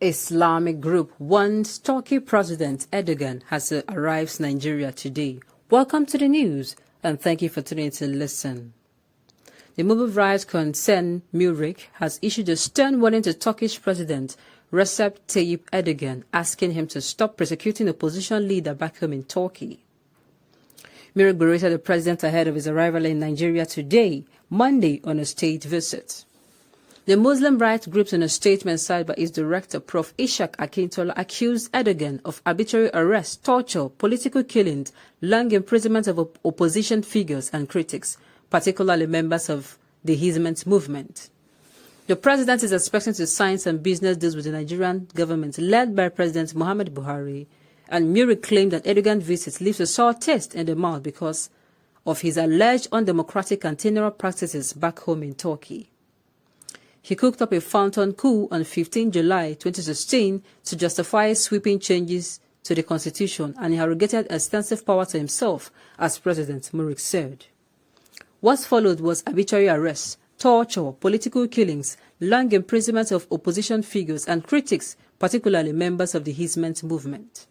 Islamic group wants Turkey President Erdogan has arrived Nigeria today. Welcome to the news and thank you for tuning in to listen. The mobile rights concern MUR1C has issued a stern warning to Turkish President Recep Tayyip Erdogan, asking him to stop persecuting opposition leader back home in Turkey. MUR1C berated the president ahead of his arrival in Nigeria today, Monday, on a state visit. The Muslim rights groups, in a statement signed by its director, Prof. Ishaq Akintola, accused Erdogan of arbitrary arrest, torture, political killings, long imprisonment of opposition figures and critics, particularly members of the Hizmet movement. The president is expecting to sign some business deals with the Nigerian government led by President Muhammadu Buhari, and MUR1C claimed that Erdogan's visit leaves a sour taste in the mouth because of his alleged undemocratic and tyrannical practices back home in Turkey. He cooked up a fountain coup on 15 July 2016 to justify sweeping changes to the constitution, and he arrogated extensive power to himself, as President MUR1C said. What followed was arbitrary arrests, torture, political killings, long imprisonment of opposition figures and critics, particularly members of the Hizmet movement.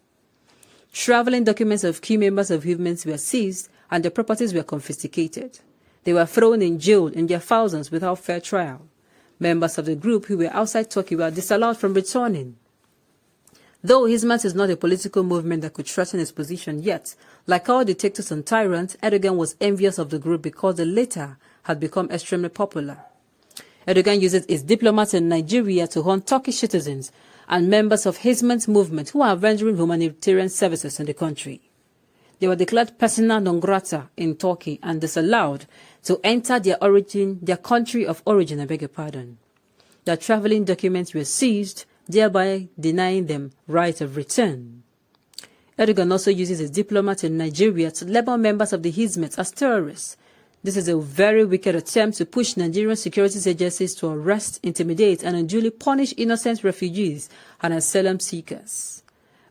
Traveling documents of key members of Hizmet were seized and their properties were confiscated. They were thrown in jail in their thousands without fair trial. Members of the group who were outside Turkey were disallowed from returning. Though Hizmet is not a political movement that could threaten its position yet, like all dictators and tyrants, Erdogan was envious of the group because the latter had become extremely popular. Erdogan uses its diplomats in Nigeria to hunt Turkish citizens and members of Hizmet movement who are rendering humanitarian services in the country. They were declared persona non grata in Turkey and disallowed to enter their country of origin, Their traveling documents were seized, thereby denying them right of return. Erdogan also uses his diplomats in Nigeria to label members of the Hizmet as terrorists. This is a very wicked attempt to push Nigerian security agencies to arrest, intimidate, and unduly punish innocent refugees and asylum seekers.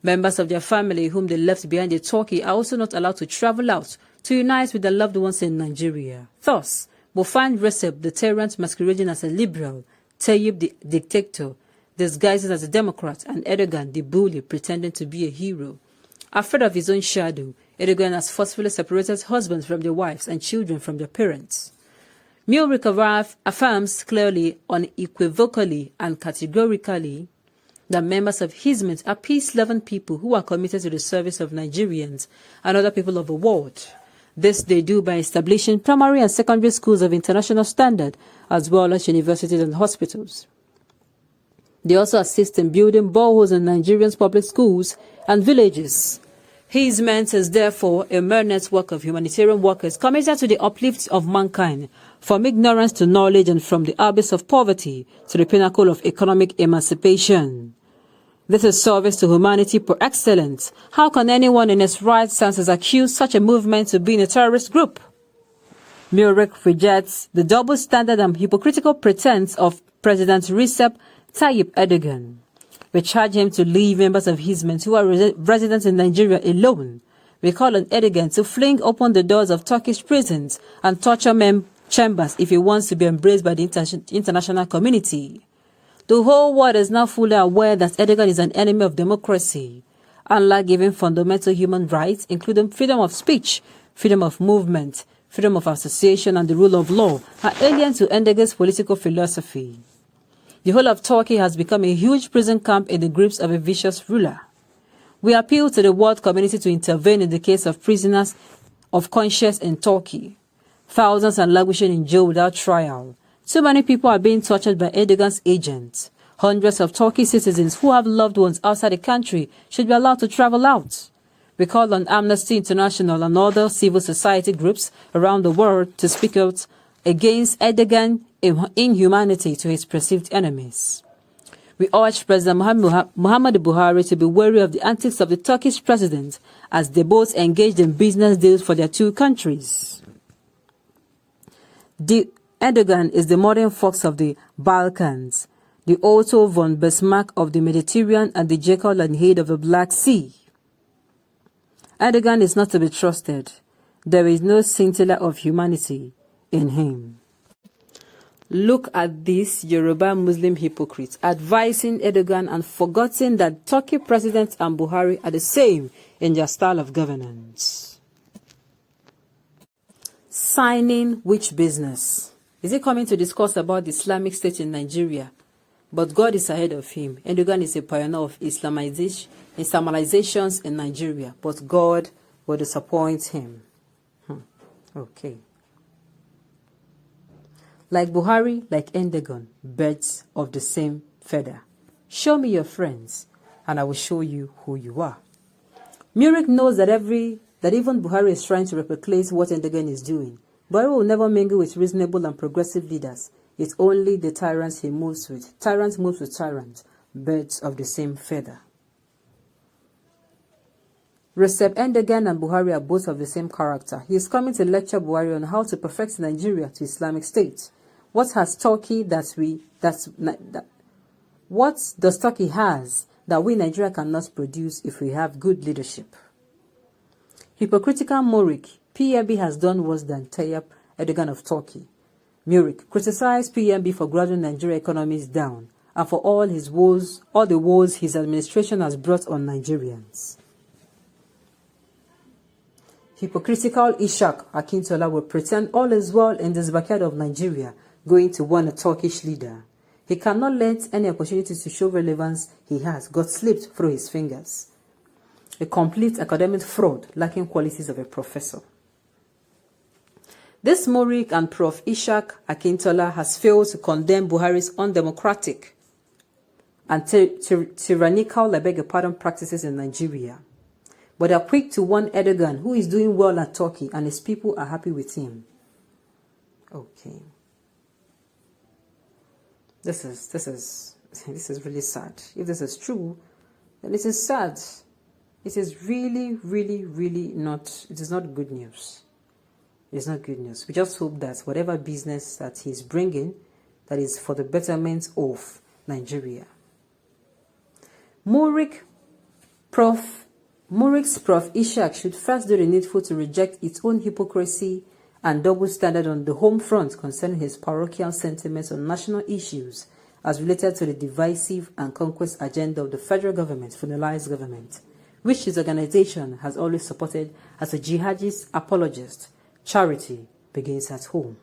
Members of their family whom they left behind in Turkey are also not allowed to travel out to unite with their loved ones in Nigeria. Thus, we'll find Recep, the tyrant, masquerading as a liberal, Tayyip, the dictator, disguises as a Democrat, and Erdogan, the bully, pretending to be a hero. Afraid of his own shadow, Erdogan has forcefully separated husbands from their wives and children from their parents. MUR1C affirms clearly, unequivocally, and categorically that members of Hizmet are peace-loving people who are committed to the service of Nigerians and other people of the world. This they do by establishing primary and secondary schools of international standard, as well as universities and hospitals. They also assist in building boreholes in Nigerians' public schools and villages. Hizmet is therefore a mere network of humanitarian workers committed to the uplift of mankind, from ignorance to knowledge and from the abyss of poverty to the pinnacle of economic emancipation. This is service to humanity per excellence. How can anyone in his right senses accuse such a movement of being a terrorist group? MUR1C rejects the double standard and hypocritical pretense of President Recep Tayyip Erdogan. We charge him to leave members of Hizmet who are residents in Nigeria alone. We call on Erdogan to fling open the doors of Turkish prisons and torture chambers if he wants to be embraced by the international community. The whole world is now fully aware that Erdogan is an enemy of democracy. Unlike giving fundamental human rights, including freedom of speech, freedom of movement, freedom of association, and the rule of law, are alien to Erdogan's political philosophy. The whole of Turkey has become a huge prison camp in the grips of a vicious ruler. We appeal to the world community to intervene in the case of prisoners of conscience in Turkey. Thousands are languishing in jail without trial. So many people are being tortured by Erdogan's agents. Hundreds of Turkish citizens who have loved ones outside the country should be allowed to travel out. We call on Amnesty International and other civil society groups around the world to speak out against Erdogan's inhumanity to his perceived enemies. We urge President Muhammadu Buhari to be wary of the antics of the Turkish president as they both engaged in business deals for their two countries. Erdogan is the modern fox of the Balkans, the Otto von Bismarck of the Mediterranean, and the Jekyll and Hyde of the Black Sea. Erdogan is not to be trusted. There is no scintilla of humanity in him. Look at these Yoruba Muslim hypocrites advising Erdogan and forgetting that Turkey President and Buhari are the same in their style of governance. Signing which business? Is he coming to discuss about the Islamic State in Nigeria? But God is ahead of him. Erdogan is a pioneer of Islamizations in Nigeria, but God will disappoint him. Okay. Like Buhari, like Erdogan, birds of the same feather. Show me your friends, and I will show you who you are. MUR1C knows that even Buhari is trying to replicate what Erdogan is doing. Buhari will never mingle with reasonable and progressive leaders. It's only the tyrants he moves with. Tyrants moves with tyrants, birds of the same feather. Recep Erdogan and Buhari are both of the same character. He is coming to lecture Buhari on how to perfect Nigeria to Islamic State. What does Turkey has that we Nigeria cannot produce if we have good leadership? Hypocritical MUR1C, PMB has done worse than Tayyip Erdogan of Turkey. MUR1C criticized PMB for gradual Nigeria economies down and for all the woes his administration has brought on Nigerians. Hypocritical Ishak Akintola will pretend all is well in this backyard of Nigeria, going to warn a Turkish leader. He cannot let any opportunity to show relevance he has got slipped through his fingers. A complete academic fraud lacking qualities of a professor. This MUR1C and Prof. Ishak Akintola has failed to condemn Buhari's undemocratic and tyrannical, practices in Nigeria. But are quick to warn Erdogan, who is doing well at Turkey, and his people are happy with him. Okay. This is really sad. If this is true, then it is sad. It is really, really, really not. It is not good news. It is not good news. We just hope that whatever business that he's bringing, that is for the betterment of Nigeria. MUR1C's Prof. Ishak should first do the needful to reject its own hypocrisy and double standard on the home front concerning his parochial sentiments on national issues as related to the divisive and conquest agenda of the federal government, federalized government, which his organization has always supported as a jihadist apologist. Charity begins at home.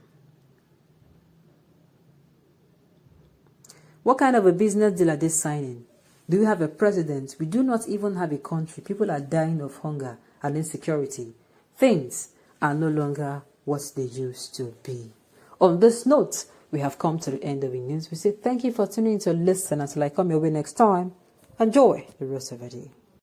What kind of a business deal are they signing? Do you have a president? We do not even have a country. People are dying of hunger and insecurity. Things are no longer what they used to be. On this note, we have come to the end of the news. We say thank you for tuning in to listen. Until I come your way next time, enjoy the rest of the day.